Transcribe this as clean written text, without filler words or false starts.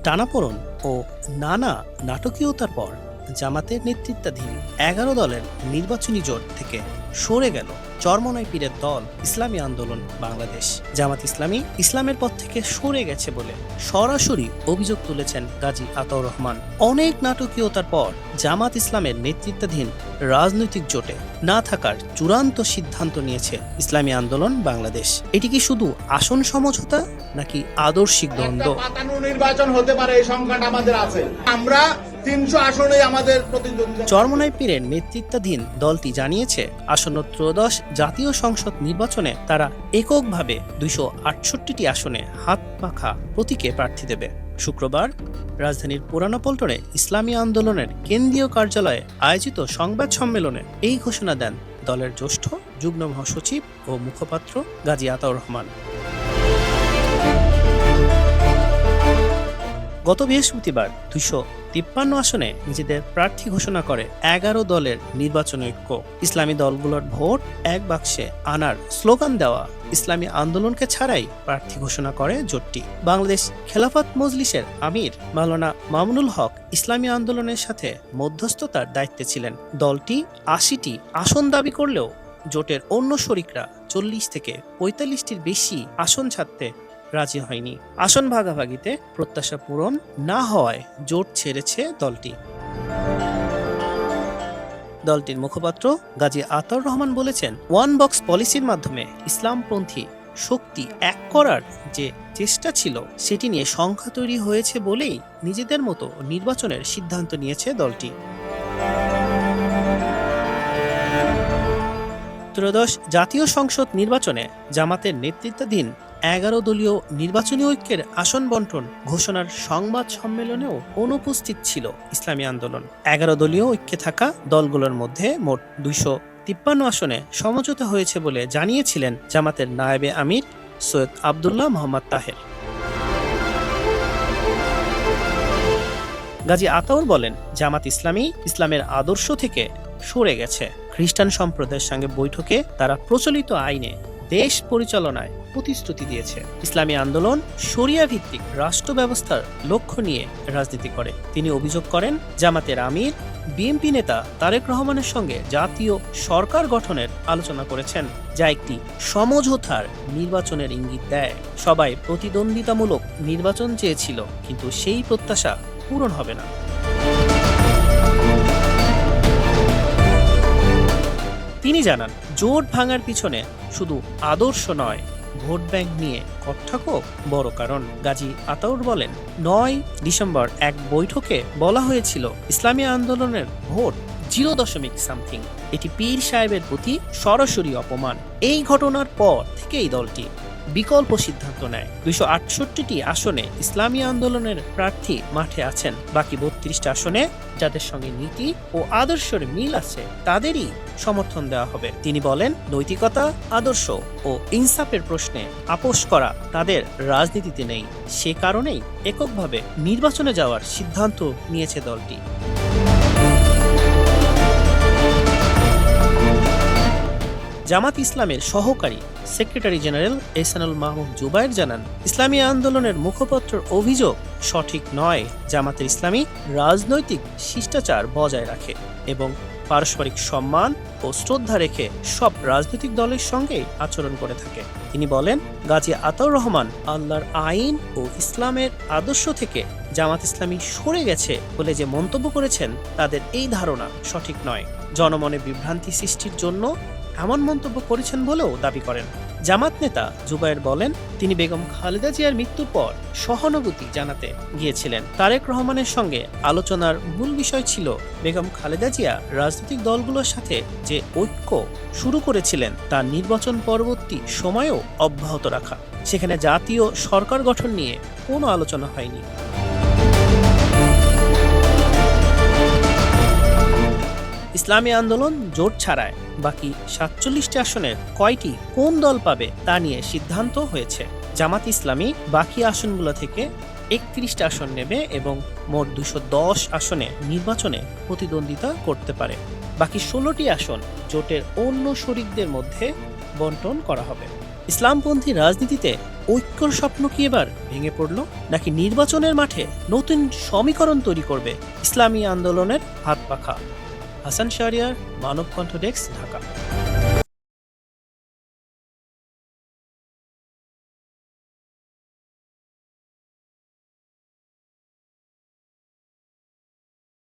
টানাপোড়েন ও নানা নাটকীয়তার পর জামাতের নেতৃত্বাধীন ১১ দলের নির্বাচনী জোট থেকে সরে গেল চরমোনাই পীরের দল ইসলামী আন্দোলন বাংলাদেশ। জামাত ইসলামী ইসলামের পথ থেকে সরে গেছে বলে সরাসরি অভিযোগ তুলেছেন গাজী আতাউর রহমান। অনেক নাটকীয়তার পর জামাত ইসলামের নেতৃত্বাধীন রাজনৈতিক জোটে না থাকার চূড়ান্ত সিদ্ধান্ত নিয়েছে ইসলামী আন্দোলন বাংলাদেশ। এটি কি শুধু আসন সমঝোতা নাকি আদর্শিক দ্বন্দ্ব? নির্বাচন হতে পারে এই সংকট আমাদের আছে। আমরা ৩০০ আসনে আমাদের প্রতিদ্বন্দ্বিতা। চরমোনাই পীরের নেতৃত্বাধীন দলটি জানিয়েছে আসন্ন ত্রয়োদশ জাতীয় সংসদ নির্বাচনে তারা এককভাবে ২৬৮টি আসনে হাত পাখা প্রতীকে প্রার্থী দেবে। শুক্রবার রাজধানীর পুরানো পল্টনে ইসলামী আন্দোলনের কেন্দ্রীয় কার্যালয়ে আয়োজিত সংবাদ সম্মেলনে এই ঘোষণা দেন দলের জ্যেষ্ঠ যুগ্ম মহাসচিব ও মুখপাত্র গাজী আতাউর রহমান। গত বৃহস্পতিবার ২৫৩ আসনে নিজেদের প্রার্থী ঘোষণা করে ১১ দলের নির্বাচন ঐক্য। ইসলামী দলগুলোর ভোট এক বাক্সে আনার স্লোগান দেওয়া ইসলামী আন্দোলনকে ছাড়াই প্রার্থী ঘোষণা করে জোটটি। বাংলাদেশ খেলাফত মজলিসের আমির মাওলানা মামুনুল হক ইসলামী আন্দোলনের সাথে মধ্যস্থতার দায়িত্বে ছিলেন। দলটি ৮০টি আসন দাবি করলেও জোটের অন্য শরিকরা ৪০ থেকে ৪৫টির বেশি আসন ছাড়তে রাজি হয়নি। আসন ভাগাভাগিতে প্রত্যাশা পূরণ না হওয়ায় জোট ছেড়েছে দলটি। দলটির মুখপাত্র গাজী আতাউর রহমান বলেছেন, ওয়ান বক্স পলিসির মাধ্যমে ইসলামপন্থী শক্তি এক করার যে চেষ্টা ছিল সেটি নিয়ে সংখ্যা তৈরি হয়েছে বলেই নিজেদের মতো নির্বাচনের সিদ্ধান্ত নিয়েছে দলটি। ত্রয়োদশ জাতীয় সংসদ নির্বাচনে জামাতের নেতৃত্বাধীন ১১ দলীয় নির্বাচনী ঐক্যের আসন বন্টন ঘোষণার সংবাদ সম্মেলনেও অনুপস্থিত ছিল ইসলামী আন্দোলন। ১১ দলীয় ঐক্যে থাকা দলগুলোর মধ্যে মোট ২৫৩ আসনে সমঝোতা হয়েছে বলে জানিয়েছিলেন জামাতের নায়েবে আমির সৈয়দ আবদুল্লাহ মোহাম্মদ তাহের। গাজী আতাউর বলেন, জামাত ইসলামী ইসলামের আদর্শ থেকে সরে গেছে। খ্রিস্টান সম্প্রদায়ের সঙ্গে বৈঠকে তারা প্রচলিত আইনে দেশ পরিচালনায় প্রতিশ্রুতি দিয়েছে। ইসলামী আন্দোলন শরিয়া ভিত্তিক রাষ্ট্র ব্যবস্থার লক্ষ্য নিয়ে রাজনীতি করে। তিনি অভিযোগ করেন, জামাতের আমির বিএনপি নেতা তারেক রহমানের সঙ্গে জাতীয় সরকার গঠনের আলোচনা করেছেন, যা একটি সমঝোতার নির্বাচনের ইঙ্গিত দেয়। সবাই প্রতিদ্বন্দ্বিতামূলক নির্বাচন চেয়েছিল, কিন্তু সেই প্রত্যাশা পূরণ হবে না। তিনি জানান, জোট ভাঙার পিছনে শুধু আদর্শ নয়, ভোট ব্যাংক নিয়ে কট্টাকও বড় কারণ। গাজী আতাউর বলেন, ৯ ডিসেম্বর এক বৈঠকে বলা হয়েছিল ইসলামী আন্দোলনের ভোট 0.something। এটি পীর সাহেবের প্রতি সরাসরি অপমান। এই ঘটনার পর থেকেই দলটি বিকল্প সিদ্ধান্ত নেয়। ২৬৮টি আসনে ইসলামী আন্দোলনের প্রার্থী মাঠে আছেন। বাকি ৩২টি আসনে যাদের সঙ্গে নীতি ও আদর্শের মিল আছে তাদেরই সমর্থন দেওয়া হবে। তিনি বলেন, নৈতিকতা, আদর্শ ও ইনসাফের প্রশ্নে আপোষ করা তাদের রাজনীতিতে নেই। সে কারণেই এককভাবে নির্বাচনে যাওয়ার সিদ্ধান্ত নিয়েছে দলটি। জামাত ইসলামের সহকারী সেক্রেটারি জেনারেল এহসানুল মাহমুদ জুবায়ের জানান, ইসলামী আন্দোলনের মুখপাত্রের অভিযোগ সঠিক নয়। জামাতের ইসলামী রাজনৈতিক শিষ্টাচার বজায় রাখে এবং পারস্পরিক সম্মান ও শ্রদ্ধা রেখে সব রাজনৈতিক দলের সঙ্গে আচরণ করে থাকে। তিনি বলেন, গাজী আতাউর রহমান আল্লাহর আইন ও ইসলামের আদর্শ থেকে জামাত ইসলামী সরে গেছে বলে যে মন্তব্য করেছেন, তাদের এই ধারণা সঠিক নয়। জনমনে বিভ্রান্তি সৃষ্টির জন্য এমন মন্তব্য করেছেন বলেও দাবি করেন। জামাত নেতা জুবায়ের বলেন, তিনি বেগম খালেদা জিয়ার মৃত্যুর পর সহানুভূতি জানাতে গিয়েছিলেন। তারেক রহমানের সঙ্গে আলোচনার মূল বিষয় ছিল বেগম খালেদা জিয়া রাজনৈতিক দলগুলোর সাথে যে ঐক্য শুরু করেছিলেন তা নির্বাচন পরবর্তী সময়েও অব্যাহত রাখা। সেখানে জাতীয় সরকার গঠন নিয়ে কোনো আলোচনা হয়নি। ইসলামী আন্দোলন জোট ছাড়ায় বাকি ৪৭টি আসনের কয়টি কোন দল পাবে তা নিয়ে সিদ্ধান্ত হয়েছে। জামাত ইসলামী বাকি আসনগুলো থেকে ৩১টি আসন নেবে এবং মোট ২১০ আসনে নির্বাচনে প্রতিদ্বন্দ্বিতা করতে পারে। বাকি ১৬টি আসন জোটের অন্য শরিকদের মধ্যে বন্টন করা হবে। ইসলামপন্থী রাজনীতিতে ঐক্যর স্বপ্ন কি এবার ভেঙে পড়ল, নাকি নির্বাচনের মাঠে নতুন সমীকরণ তৈরি করবে ইসলামী আন্দোলনের হাত পাখা? হাসান শাহরিয়ার, মানবকণ্ঠ ডেস্ক, ঢাকা।